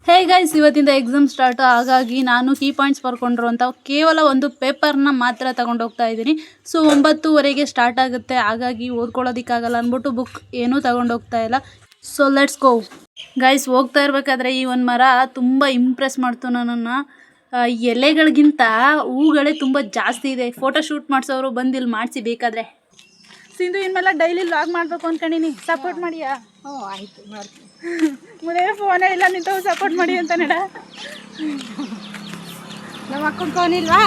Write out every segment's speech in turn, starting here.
Hey guys, ಇವತ್ತಿಂದ exam start. ಹಾಗಾಗಿ ನಾನು ಕೀ ಪಾಯಿಂಟ್ಸ್ ಬರ್ಕೊಂಡಿರುವಂಥ ಕೇವಲ ಒಂದು ಪೇಪರ್ನ ಮಾತ್ರ ತಗೊಂಡು ಹೋಗ್ತಾ ಇದ್ದೀನಿ. ಸೊ 9:30ಗೆ ಸ್ಟಾರ್ಟ್ ಆಗುತ್ತೆ. ಹಾಗಾಗಿ ಓದ್ಕೊಳ್ಳೋದಕ್ಕಾಗಲ್ಲ ಅಂದ್ಬಿಟ್ಟು ಬುಕ್ ಏನೂ ತಗೊಂಡು ಹೋಗ್ತಾ ಇಲ್ಲ. So let's go guys. ಹೋಗ್ತಾ ಇರಬೇಕಾದ್ರೆ ಈ ಒಂದು ಮರ ತುಂಬ ಇಂಪ್ರೆಸ್ ಮಾಡ್ತು ನನ್ನನ್ನು. ಎಲೆಗಳಿಗಿಂತ ಹೂಗಳೇ ತುಂಬ ಜಾಸ್ತಿ ಇದೆ. ಫೋಟೋ ಶೂಟ್ ಮಾಡಿಸೋರು ಬಂದು ಇಲ್ಲಿ ಮಾಡಿಸಿ ಬೇಕಾದರೆ. ಸಿಂಧು ಇನ್ಮೇಲೆ ಡೈಲಿ ಲಾಗ್ ಮಾಡಬೇಕು ಅಂದ್ಕೊಂಡಿನಿ. ಸಪೋರ್ಟ್ ಮಾಡಿಯಾ? ಹ್ಞೂ ಆಯಿತು ಮಾಡ್ತೀನಿ. ಮುದೇ ಫೋನೇ ಇಲ್ಲ ನಿಂತವು ಸಪೋರ್ಟ್ ಮಾಡಿ ಅಂತ ನಡ. ನಮ್ಮ ಅಕ್ಕನ ಫೋನ್ ಇಲ್ವಾ?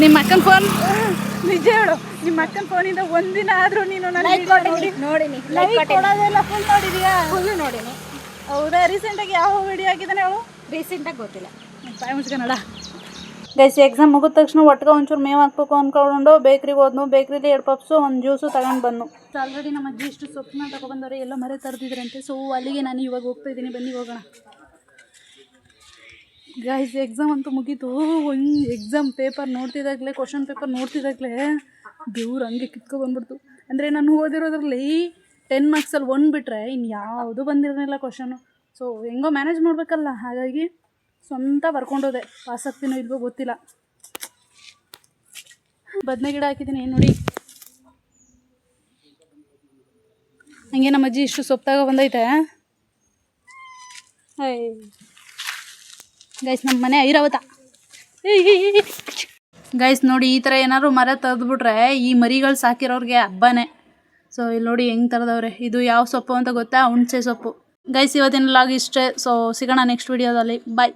ನಿಮ್ಮ ಅಕ್ಕನ ಫೋನ್ ನಿಜ ಹೇಳು. ನಿಮ್ಮ ಅಕ್ಕನ ಫೋನಿಂದ ಒಂದಿನ ಆದರೂ ನೀನು ನೋಡಿನಿ. ಕೊಡೋದೆಲ್ಲ ಫುಲ್ ನೋಡಿದೀಯಾ? ಫುಲ್ಲು ನೋಡಿನಿ. ಹೌದಾ? ರೀಸೆಂಟಾಗಿ ಯಾವ ವಿಡಿಯೋ ಹಾಕಿದ್ದಾನೆ ಅವಳು? ರೀಸೆಂಟಾಗಿ ಗೊತ್ತಿಲ್ಲ. ಬಾಯಿ ಮುಚ್ಕನ್ನಡ. ಗೈಸ್, ಎಕ್ಸಾಮ್ ಮುಗಿದ ತಕ್ಷಣ ಒಟ್ಟಿಗೆ ಒಂಚೂರು ಮೇವು ಹಾಕ್ಬೇಕು ಅಂದ್ಕೊಂಡು ಬೇಕ್ರಿಗೆ ಹೋದ್ನು. ಬೇಕ್ರಿಲಿ 2 ಪಪ್ಸು, ಒಂದು ಜ್ಯೂಸು ತಗೊಂಡು ಬಂದು. ಆಲ್ರೆಡಿ ನಮ್ಮ ಅಜ್ಜಿ ಇಷ್ಟು ಸೊಪ್ಪನ್ನ ತಗೊಬಂದವ್ರೆ. ಎಲ್ಲ ಮರೆ ತರ್ದಿದ್ರಂತೆ. ಸೊ ಅಲ್ಲಿಗೆ ನಾನು ಇವಾಗ ಹೋಗ್ತಾ ಇದ್ದೀನಿ. ಬನ್ನಿ ಹೋಗೋಣ. ಗೈಸ್, ಎಕ್ಸಾಮ್ ಅಂತೂ ಮುಗೀತು. ಒಂದು ಎಕ್ಸಾಮ್ ಪೇಪರ್ ನೋಡ್ತಿದ್ದಾಗಲೇ, ಕ್ವಶನ್ ಪೇಪರ್ ನೋಡ್ತಿದ್ದಾಗಲೇ ದೇವ್ರು ಹಂಗೆ ಕಿತ್ಕೊ ಬಂದ್ಬಿಡ್ತು. ಅಂದರೆ ನಾನು ಓದಿರೋದ್ರಲ್ಲಿ 10 ಮಾರ್ಕ್ಸಲ್ಲಿ 1 ಬಿಟ್ಟರೆ ಇನ್ನು ಯಾವುದೂ ಬಂದಿರಲಿಲ್ಲ ಕ್ವಶನು. ಸೊ ಹೆಂಗೋ ಮ್ಯಾನೇಜ್ ಮಾಡಬೇಕಲ್ಲ. ಹಾಗಾಗಿ ಸ್ವಂತ ಬರ್ಕೊಂಡೋದೆ. ಪಾಸ್ ಆಗ್ತೀನೋ ಇಲ್ವೋ ಗೊತ್ತಿಲ್ಲ. ಬದನೆ ಗಿಡ ಹಾಕಿದ್ದೀನಿ ನೋಡಿ. ಹಂಗೆ ನಮ್ಮ ಅಜ್ಜಿ ಇಷ್ಟು ಸೊಪ್ಪು ತಗೋ ಬಂದೈತೆ. ಗೈಸ್, ನಮ್ಮ ಮನೆ ಐರಾವತ. ಗೈಸ್ ನೋಡಿ, ಈ ಥರ ಏನಾದ್ರು ಮರ ತೆಗೆದ್ಬಿಟ್ರೆ ಈ ಮರಿಗಳು ಸಾಕಿರೋರಿಗೆ ಹಬ್ಬನೇ. ಸೊ ಇಲ್ಲಿ ನೋಡಿ ಹೆಂಗೆ ತರದವ್ರೆ. ಇದು ಯಾವ ಸೊಪ್ಪು ಅಂತ ಗೊತ್ತಾ? ಹುಣಸೆ ಸೊಪ್ಪು. ಗೈಸ್, ಇವತ್ತಿನ ಲಾಗ್ ಇಷ್ಟೇ. ಸೊ ಸಿಗೋಣ ನೆಕ್ಸ್ಟ್ ವಿಡಿಯೋದಲ್ಲಿ. ಬಾಯ್.